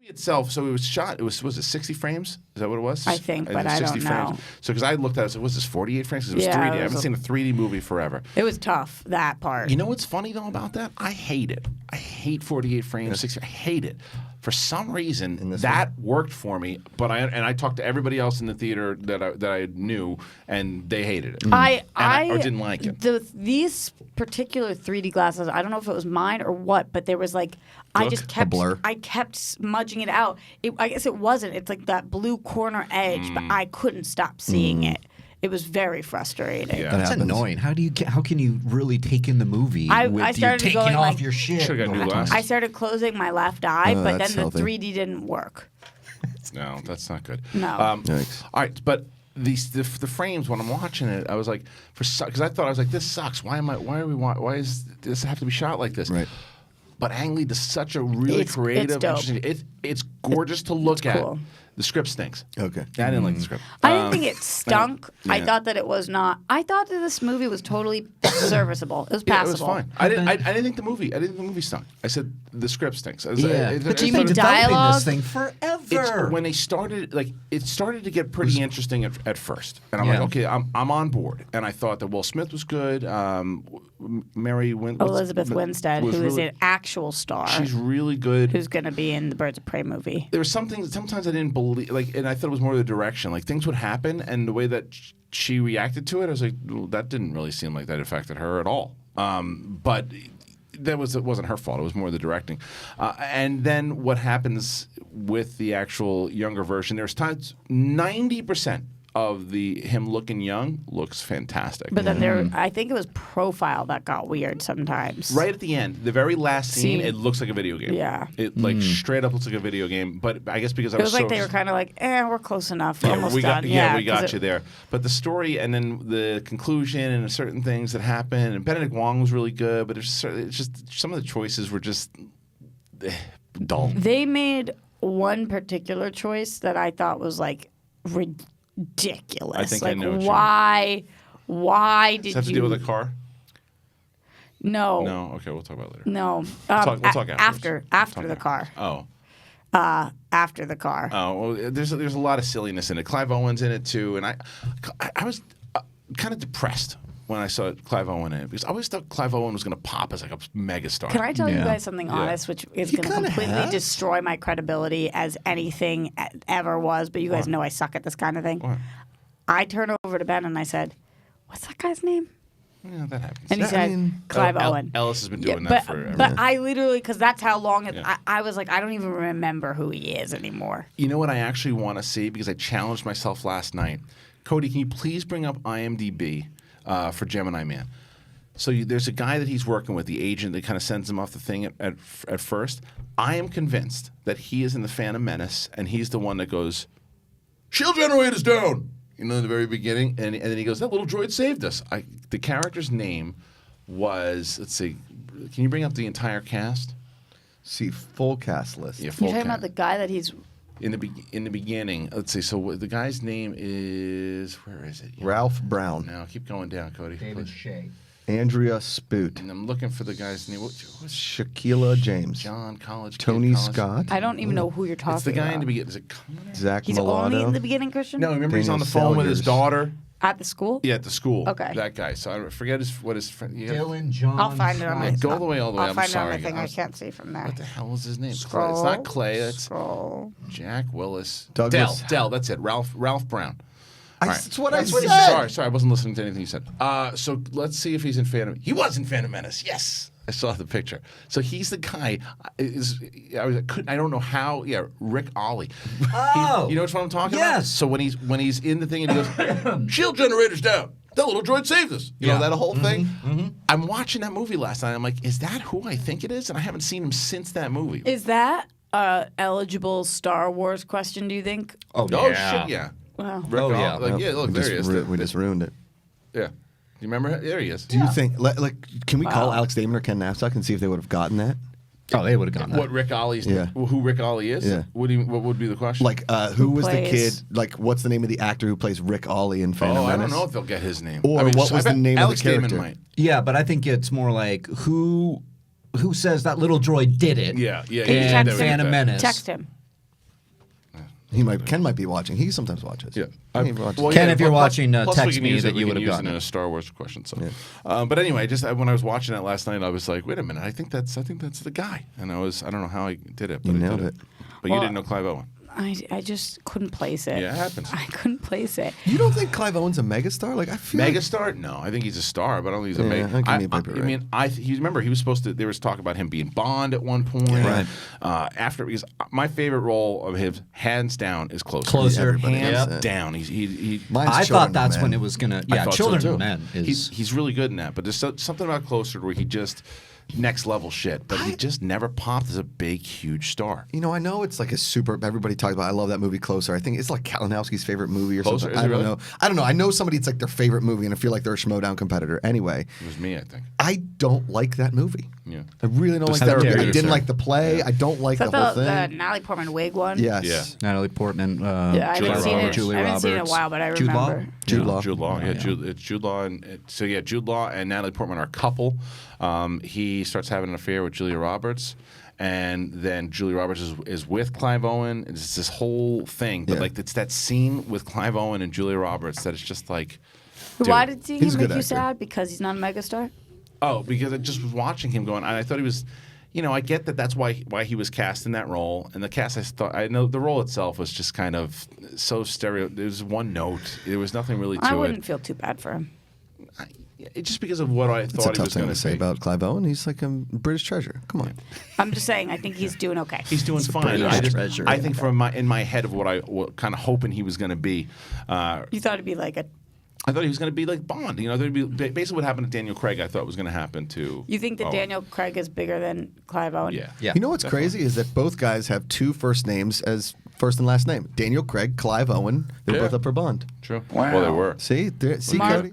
itself, so it was shot. Was it 60 frames? Is that what it was? I think, but I don't know. Frames. So because I looked at it, so was this 48 frames? 'Cause it was 3D. I haven't seen a 3D movie forever. It was tough, that part. You know what's funny though about that? I hate it. I hate 48 frames, 60. I hate it. For some reason, that worked for me. But I talked to everybody else in the theater that I knew, and they hated it. Or didn't like it. These particular 3D glasses, I don't know if it was mine or what, but there was like I just kept I kept smudging it out. I guess it wasn't. It's like that blue corner edge, but I couldn't stop seeing it. It was very frustrating. Yeah. That's annoying. How can you really take in the movie with you taking off your shit? Should've got new glasses. I started closing my left eye, but then the 3D didn't work. No, that's not good. No. All right, but the frames when I'm watching it, I was like, because I thought this sucks. Why does this have to be shot like this? Right. But Ang Lee does such a really creative, interesting. It's gorgeous to look at. Cool. The script stinks. Okay. I didn't like the script. I didn't think it stunk. Yeah. I thought that it was not. I thought that this movie was totally serviceable. It was passable. It was fine. I didn't think the movie stunk. I said the script stinks. But you've been developing this thing forever. When they started, it started to get pretty interesting at first, and I'm like, okay, I'm on board. And I thought that Will Smith was good. Elizabeth Winstead, who is an actual star. She's really good. Who's going to be in the Birds of Prey movie? There was something. Sometimes I didn't believe, and I thought it was more the direction. Like things would happen, and the way that she reacted to it, I was like, well, that didn't really seem like that affected her at all. But it wasn't her fault. It was more the directing. And then what happens with the actual younger version? There's times 90% of him looking young looks fantastic. But then I think it was profile that got weird sometimes. Right at the end, the very last scene, it looks like a video game. Yeah. It straight up looks like a video game. But I guess because it was like they were kind of like, we're close enough. Almost we done. we got you there. But the story and then the conclusion and certain things that happen, and Benedict Wong was really good, but it's just some of the choices were just dull. They made one particular choice that I thought was like ridiculous. I think like, I know why did you... Does it have to deal with a car? No. No? Okay, we'll talk about it later. No. We'll talk after the car. Oh. After the car. Oh, well, there's a lot of silliness in it. Clive Owen's in it, too, and I was kind of depressed when I saw Clive Owen in it, because I always thought Clive Owen was going to pop as like a megastar. Can I tell you guys something honest, which is going to completely destroy my credibility as anything ever was, but you guys know I suck at this kind of thing? What? I turned over to Ben and I said, what's that guy's name? Yeah, that happens. And he said, Clive Owen. Ellis has been doing that forever. But I literally, because that's how long I was like, I don't even remember who he is anymore. You know what I actually want to see? Because I challenged myself last night. Cody, can you please bring up IMDb for Gemini Man? So there's a guy that he's working with, the agent that kind of sends him off the thing at first. I am convinced that he is in the Phantom Menace, and he's the one that goes, "Shield generator's down!" You know, in the very beginning. And then he goes, "That little droid saved us." The character's name was, let's see, can you bring up the entire cast? See, full cast list. Yeah, full You're talking cast. about the guy that he's... In the beginning, let's see. So the guy's name is, where is it? Ralph Brown. No, keep going down, Cody. David please. Shea. Andrea Spoot. And I'm looking for the guy's name. What's Shaquilla James. John College. Tony Kid, College. Scott. I don't even know who you're talking about. It's the guy in the beginning. Is it Connor? Zach He's Mulatto. only in the beginning, Christian? No, remember he's on the Daniel phone with his Salyers. daughter. At the school? Yeah, at the school. Okay. That guy. So I forget what his friend. Dylan John. I'll find it on my... Go all the way. I'll I'm find sorry. it on my thing. I can't see from there. What the hell is his name? Scroll. It's not Clay. It's Scroll. Jack Willis. Douglas. Dell. That's it. Ralph Brown. That's what I what he said. Sorry, I wasn't listening to anything you said. So let's see if he's in Phantom. He was in Phantom Menace. Yes, I saw the picture. So he's the guy. I don't know how. Yeah, Rick Ollie. Oh, you know what I'm talking about? Yes. So when he's in the thing and he goes, "Shield generator's down. That little droid saved us." You know that whole thing. Mm-hmm. I'm watching that movie last night. I'm like, is that who I think it is? And I haven't seen him since that movie. Is that eligible Star Wars question, do you think? Oh shit, yeah. Wow. Rick Ollie. yeah. Look, there he is. We just ruined it. Yeah. You remember? There he is. Do you think, can we call Alex Damon or Ken Knapsack and see if they would have gotten that? Oh, they would have gotten that. What Rick Ollie's? Yeah. Who Rick Ollie is? Yeah. What would be the question? Like, who was the kid? plays- Like, what's the name of the actor who plays Rick Ollie in Phantom I Menace? don't know if they'll get his name. Or what was the name of the Alex character? Damon might. Yeah, but I think it's more like who says that little droid did it? Yeah. In text Phantom him? Menace. Text him. Ken might be watching. He sometimes watches. Yeah. Ken, if you're watching, plus text we can me that you would have used gotten in it. a Star Wars question. So, but anyway, just when I was watching that last night, I was like, wait a minute, I think that's the guy. And I don't know how I did it, but You I nailed did it. But you didn't know Clive Owen. I just couldn't place it. Yeah, it happens. I couldn't place it. You don't think Clive Owen's a megastar? Like I feel Megastar? No, I think he's a star, but I don't think he's a mega. Remember he was supposed to. There was talk about him being Bond at one point. Right. Because my favorite role of his, hands down, is Closer. Closer. Hands down. He I thought that's when it was gonna. Yeah, Children of Men is. He's really good in that, but there's something about Closer where he just next level shit, but he just never popped as a big, huge star. You know, I know it's like a super. Everybody talks about. I love that movie Closer. I think it's like Kalinowski's favorite movie or Closer, something. I don't know. I know somebody. It's like their favorite movie, and I feel like they're a Schmodown competitor. Anyway, It was me, I think. I don't like that movie. Yeah. I really don't like that movie. I didn't like the play. I don't like the whole thing. The Natalie Portman wig one? Yes. Yeah. Natalie Portman. Yeah, I haven't seen it. Julie I haven't Roberts. seen it in a while, but I remember. Jude Law. Jude Law. Oh, Yeah, yeah. it's Jude Law. Jude Law and Natalie Portman are a couple. He starts having an affair with Julia Roberts. And then Julia Roberts is with Clive Owen. It's this whole thing. But like it's that scene with Clive Owen and Julia Roberts that it's just like. Why did seeing he's him a make good you actor. sad? Because he's not a megastar? Oh, because I just was watching him going. I thought he was, I get that that's why he was cast in that role. And the cast, I know the role itself was just kind of so stereo. It was one note. There was nothing really to it. I wouldn't feel too bad for him. Just because of what I It's a thought he tough was thing going to say about Clive Owen. He's like a British treasure. Come on. I'm just saying, I think he's doing okay. He's doing fine. British treasure. I think in my head of what kind of hoping he was going to be. You thought it'd be like a. I thought he was going to be like Bond. There'd be basically what happened to Daniel Craig. I thought was going to happen to. You think that Daniel Craig is bigger than Clive Owen? Yeah. Yeah. You know what's crazy is that both guys have two first names as first and last name. Daniel Craig, Clive Owen. They're both up for Bond. True. Well, they were. See, Mark- Cody.